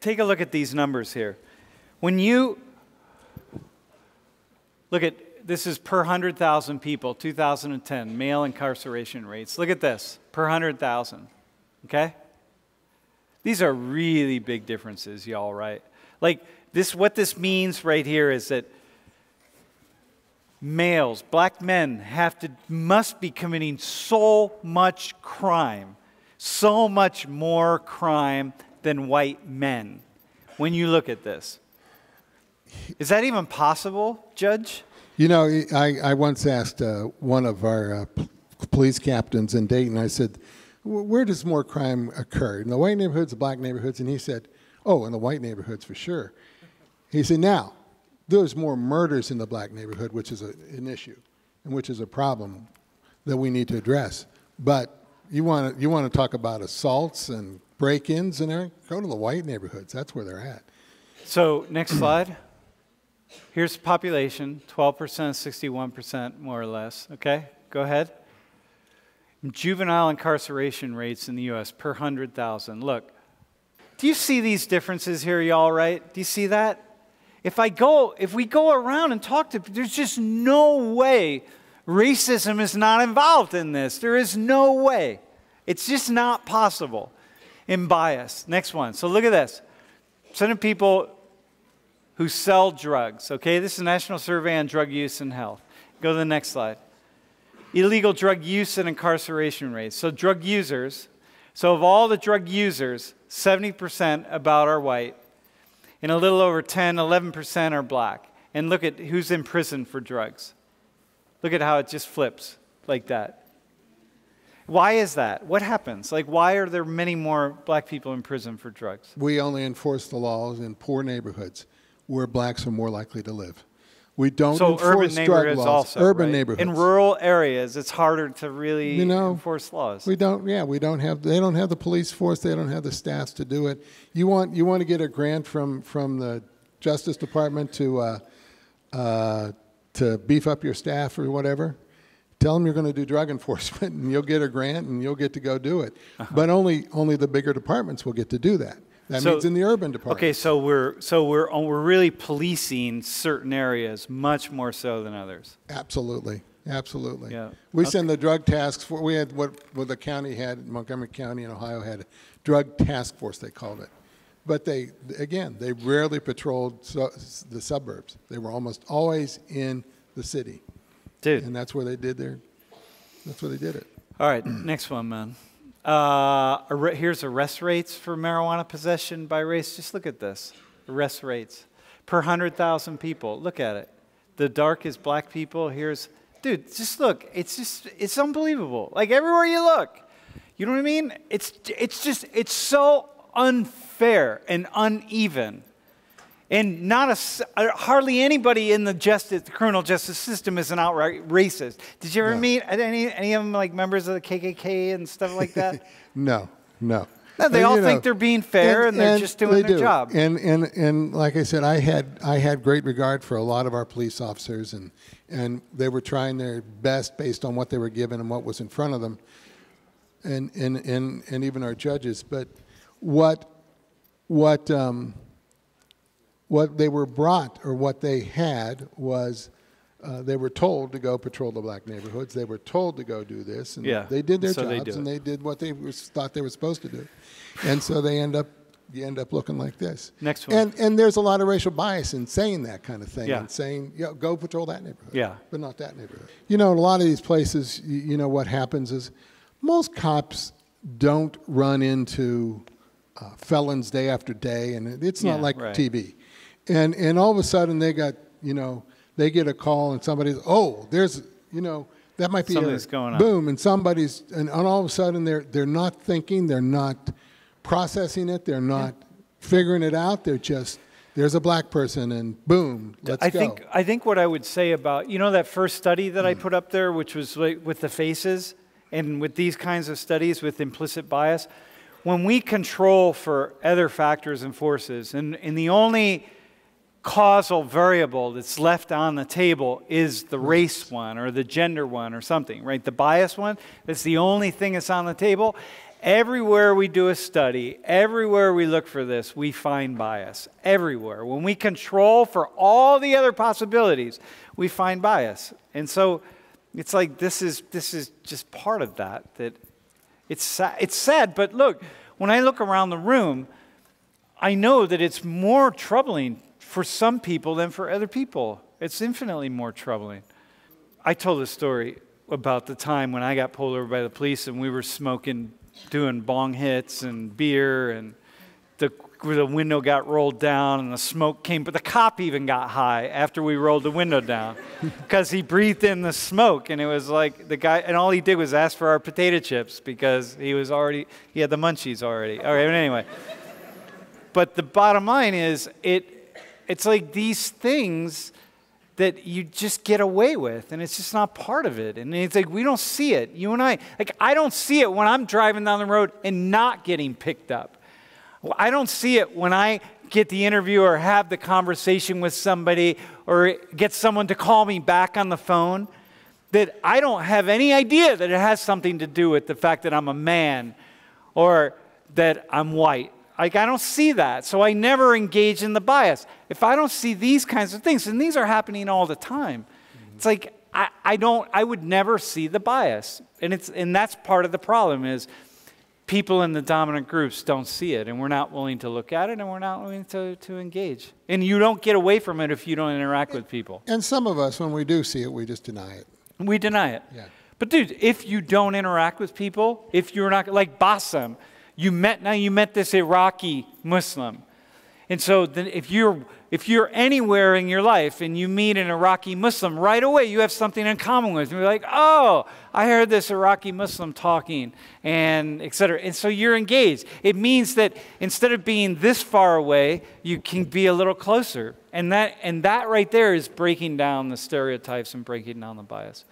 take a look at these numbers here. When you look at, this is per 100,000 people, 2010, male incarceration rates. Look at this, per 100,000, okay? These are really big differences, y'all, right? Like, what this means right here is that males, black men, must be committing so much crime, so much more crime than white men. When you look at this, is that even possible, Judge? You know, I once asked one of our police captains in Dayton, I said, where does more crime occur? In the white neighborhoods, the black neighborhoods? And he said, oh, in the white neighborhoods for sure. He said, now, there's more murders in the black neighborhood, which is an issue, and which is a problem that we need to address. But you want to talk about assaults and break-ins and everything? Go to the white neighborhoods. That's where they're at. So, next slide. Here's population, 12%, 61% more or less. Okay, go ahead. Juvenile incarceration rates in the U.S. per 100,000. Look, do you see these differences here, y'all, right? Do you see that? If we go around and talk to people, there's just no way racism is not involved in this. There is no way. It's just not possible. In bias. Next one. So look at this. Percent of people who sell drugs. Okay, this is a national survey on drug use and health. Go to the next slide. Illegal drug use and incarceration rates. So drug users. So of all the drug users, 70% about are white. And a little over 10, 11% are black. And look at who's in prison for drugs. Look at how it just flips like that. Why is that? What happens? Like, why are there many more black people in prison for drugs? We only enforce the laws in poor neighborhoods where blacks are more likely to live. We don't enforce drug laws. Also, urban right? neighborhoods. In rural areas, it's harder to really enforce laws. They don't have the police force, they don't have the staffs to do it. You want to get a grant from the Justice Department to beef up your staff or whatever. Tell them you're going to do drug enforcement, and you'll get a grant, and you'll get to go do it. But only the bigger departments will get to do that. That means in the urban department. Okay, so we're really policing certain areas much more so than others. Absolutely. Yeah. We send the drug task force. We had what the county had, Montgomery County in Ohio had a drug task force, they called it. But they rarely patrolled the suburbs. They were almost always in the city. Dude. And that's where they did it. All right, next one, man. Here's arrest rates for marijuana possession by race. Just look at this. Arrest rates per 100,000 people. Look at it. The dark is black people. Dude, just look. It's unbelievable. Like everywhere you look. You know what I mean? It's so unfair and uneven. And hardly anybody in the criminal justice system is an outright racist. Did you ever meet any of them, like members of the KKK and stuff like that? No. No, they all think they're being fair and they're just doing their job. And like I said, I had great regard for a lot of our police officers, and they were trying their best based on what they were given and what was in front of them, and even our judges. But what they were brought, or what they had, was they were told to go patrol the black neighborhoods. They were told to go do this, and they did their jobs, and they did what they thought they were supposed to do. And so you end up looking like this. Next one. And there's a lot of racial bias in saying that kind of thing, and saying, go patrol that neighborhood, but not that neighborhood. You know, in a lot of these places, you know, what happens is most cops don't run into felons day after day, and it's not like TV. And all of a sudden they get a call and somebody's, that might be something's going on. Boom, and all of a sudden they're not thinking, they're not processing it, they're not figuring it out, they're just, there's a black person and boom, let's go. I think what I would say about, that first study that I put up there, which was with the faces, and with these kinds of studies with implicit bias, when we control for other factors and forces, and the only causal variable that's left on the table is the race one or the gender one or something, right? The bias one, that's the only thing that's on the table. Everywhere we do a study, everywhere we look for this, we find bias. Everywhere. When we control for all the other possibilities, we find bias. And so it's like this is just part of that. That it's sad, but look, when I look around the room, I know that it's more troubling for some people than for other people. It's infinitely more troubling. I told a story about the time when I got pulled over by the police and we were smoking, doing bong hits and beer, and the window got rolled down and the smoke came, but the cop even got high after we rolled the window down because he breathed in the smoke, and it was like the guy, and all he did was ask for our potato chips because he had the munchies already. All right, but anyway. But the bottom line is, it's like these things that you just get away with, and it's just not part of it. And it's like we don't see it. You and I don't see it when I'm driving down the road and not getting picked up. I don't see it when I get the interview or have the conversation with somebody or get someone to call me back on the phone, that I don't have any idea that it has something to do with the fact that I'm a man or that I'm white. Like, I don't see that, so I never engage in the bias. If I don't see these kinds of things, and these are happening all the time, it's like I would never see the bias. And that's part of the problem is people in the dominant groups don't see it, and we're not willing to look at it, and we're not willing to engage. And you don't get away from it if you don't interact with people. And some of us, when we do see it, we just deny it. We deny it. Yeah. But dude, if you don't interact with people, if you're not, like Bassem, you met this Iraqi Muslim. And so then if you're anywhere in your life and you meet an Iraqi Muslim, right away you have something in common with them. You're like, oh, I heard this Iraqi Muslim talking, and et cetera. And so you're engaged. It means that instead of being this far away, you can be a little closer. And that right there is breaking down the stereotypes and breaking down the bias.